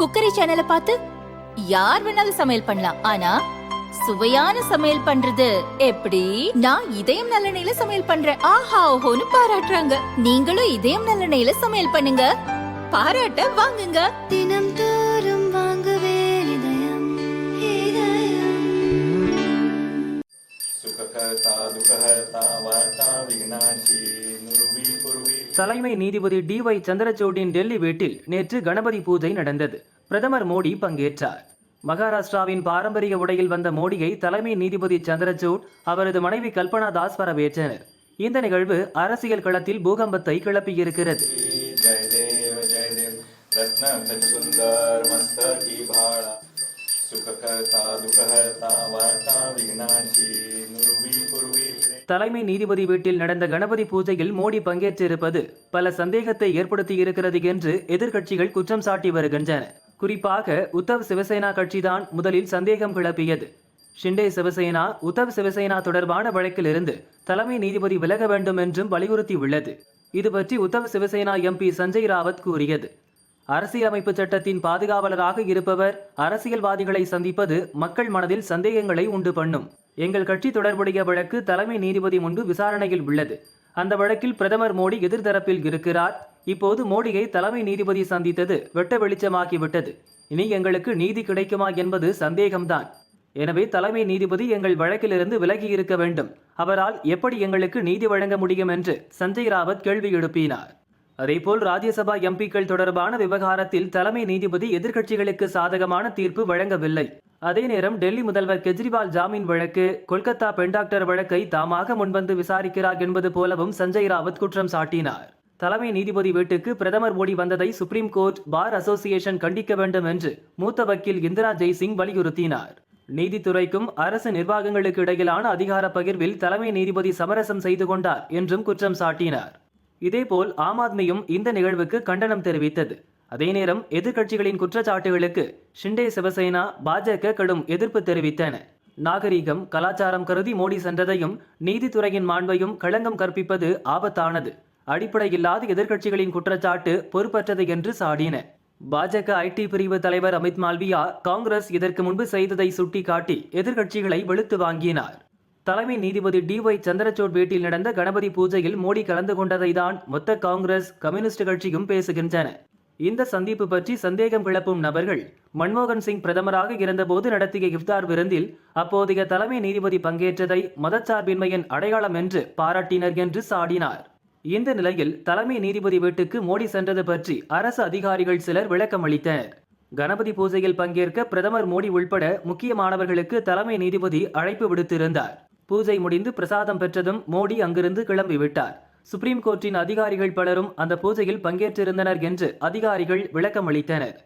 Cookery சேனலை பார்த்து யார் வேணாலும் சமையல் பண்ணலாம். ஆனா சுவையான சமையல் பண்றது எப்படி? நான் இதயம் நல்லெண்ணெயில சமையல் பண்றேன். ஆஹா ஓஹோன்னு பாராட்டுறாங்க. நீங்களும் இதயம் நல்லெண்ணெயில சமையல் பண்ணுங்க, பாராட்ட வாங்குங்க. தினம் தோறும் வாங்குவே இதயம் இதயம். தலைமை நீதிபதி டி.ஒய். சந்திரசூட்டின் டெல்லி வீட்டில் நேற்று கணபதி பூஜை நடந்தது. பிரதமர் மோடி பங்கேற்றார். மகாராஷ்டிராவின் பாரம்பரிய உடையில் வந்த மோடியை தலைமை நீதிபதி சந்திரசூட் அவரது மனைவி கல்பனா தாஸ் வரவேற்றனர். இந்த நிகழ்வு அரசியல் களத்தில் பூகம்பத்தை கிளப்பியிருக்கிறது. தலைமை நீதிபதி வீட்டில் நடந்த கணபதி பூஜையில் மோடி பங்கேற்றிருப்பது பல சந்தேகத்தை ஏற்படுத்தி இருக்கிறது என்று எதிர்க்கட்சிகள் குற்றம் சாட்டி வருகின்றன. குறிப்பாக உத்தவ் சிவசேனா கட்சிதான் முதலில் சந்தேகம் கிளப்பியது. ஷிண்டே சிவசேனா உத்தவ் சிவசேனா தொடர்பான வழக்கில் இருந்து தலைமை நீதிபதி விலக வேண்டும் என்றும் வலியுறுத்தி உள்ளது. இது பற்றி உத்தவ் சிவசேனா எம்பி சஞ்சய் ராவத் கூறியது, அரசியலமைப்பு சட்டத்தின் பாதுகாவலராக இருப்பவர் அரசியல்வாதிகளை சந்திப்பது மக்கள் மனதில் சந்தேகங்களை உண்டு பண்ணும். எங்கள் கட்சி தொடர்புடைய வழக்கு தலைமை நீதிபதி முன்பு விசாரணையில் உள்ளது. அந்த வழக்கில் பிரதமர் மோடி எதிர்த்தரப்பில் இருக்கிறார். இப்போது மோடியை தலைமை நீதிபதி சந்தித்தது வெட்ட வெளிச்சமாகிவிட்டது. இனி எங்களுக்கு நீதி கிடைக்குமா என்பது சந்தேகம்தான். எனவே தலைமை நீதிபதி எங்கள் வழக்கிலிருந்து விலகி இருக்க வேண்டும். அவரால் எப்படி எங்களுக்கு நீதி வழங்க முடியும் என்று சஞ்சய் ராவத் கேள்வி எழுப்பினார். அதேபோல் ராஜ்யசபா எம்பிக்கள் தொடர்பான விவகாரத்தில் தலைமை நீதிபதி எதிர்க்கட்சிகளுக்கு சாதகமான தீர்ப்பு வழங்கவில்லை. அதே நேரம் டெல்லி முதல்வர் கெஜ்ரிவால் ஜாமீன் வழக்கு, கொல்கத்தா பெண் டாக்டர் வழக்கை தாமாக முன்வந்து விசாரிக்கிறார் என்பது போலவும் சஞ்சய் ராவத் குற்றம் சாட்டினார். தலைமை நீதிபதி வீட்டுக்கு பிரதமர் மோடி வந்ததை சுப்ரீம் கோர்ட் பார் அசோசியேஷன் கண்டிக்க வேண்டும் என்று மூத்த வக்கீல் இந்திரா ஜெய்சிங் வலியுறுத்தினார். நீதித்துறைக்கும் அரசு நிர்வாகங்களுக்கு இடையிலான அதிகார பகிர்வில் தலைமை நீதிபதி சமரசம் செய்து கொண்டார் என்றும் குற்றம் சாட்டினார். இதேபோல் ஆம் ஆத்மியும் இந்த நிகழ்வுக்கு கண்டனம் தெரிவித்தது. அதே நேரம் எதிர்க்கட்சிகளின் குற்றச்சாட்டுகளுக்கு ஷிண்டே சிவசேனா, பாஜக கடும் எதிர்ப்பு தெரிவித்தன. நாகரீகம், கலாச்சாரம் கருதி மோடி சென்றதையும் நீதித்துறையின் மாண்பையும் களங்கம் கற்பிப்பது ஆபத்தானது. அடிப்படையில்லாத எதிர்க்கட்சிகளின் குற்றச்சாட்டு பொறுப்பற்றது என்று சாடின. பாஜக ஐடி பிரிவு தலைவர் அமித் மால்வியா காங்கிரஸ் இதற்கு முன்பு செய்ததை சுட்டிக்காட்டி எதிர்க்கட்சிகளை வெளுத்து வாங்கினார். தலைமை நீதிபதி டி.ஒய். சந்திரசூட் வீட்டில் நடந்த கணபதி பூஜையில் மோடி கலந்து கொண்டதை தான் மொத்த காங்கிரஸ், கம்யூனிஸ்ட் கட்சியும் பேசுகின்றன. இந்த சந்திப்பு பற்றி சந்தேகம் கிளப்பும் நபர்கள் மன்மோகன் சிங் பிரதமராக இருந்தபோது நடத்திய இஃப்தார் விருந்தில் அப்போதைய தலைமை நீதிபதி பங்கேற்றதை மதச்சார்பின்மையின் அடையாளம் என்று பாராட்டினர் என்று சாடினார். இந்த நிலையில் தலைமை நீதிபதி வீட்டுக்கு மோடி சென்றது பற்றி அரசு அதிகாரிகள் சிலர் விளக்கம் அளித்தனர். கணபதி பூஜையில் பங்கேற்க பிரதமர் மோடி உள்பட முக்கியமானவர்களுக்கு தலைமை நீதிபதி அழைப்பு விடுத்திருந்தார். பூஜை முடிந்து பிரசாதம் பெற்றதும் மோடி அங்கிருந்து கிளம்பிவிட்டார். சுப்ரீம் கோர்ட்டின் அதிகாரிகள் பலரும் அந்த பூஜையில் பங்கேற்றிருந்தனர் என்று அதிகாரிகள் விளக்கம் அளித்தனர்.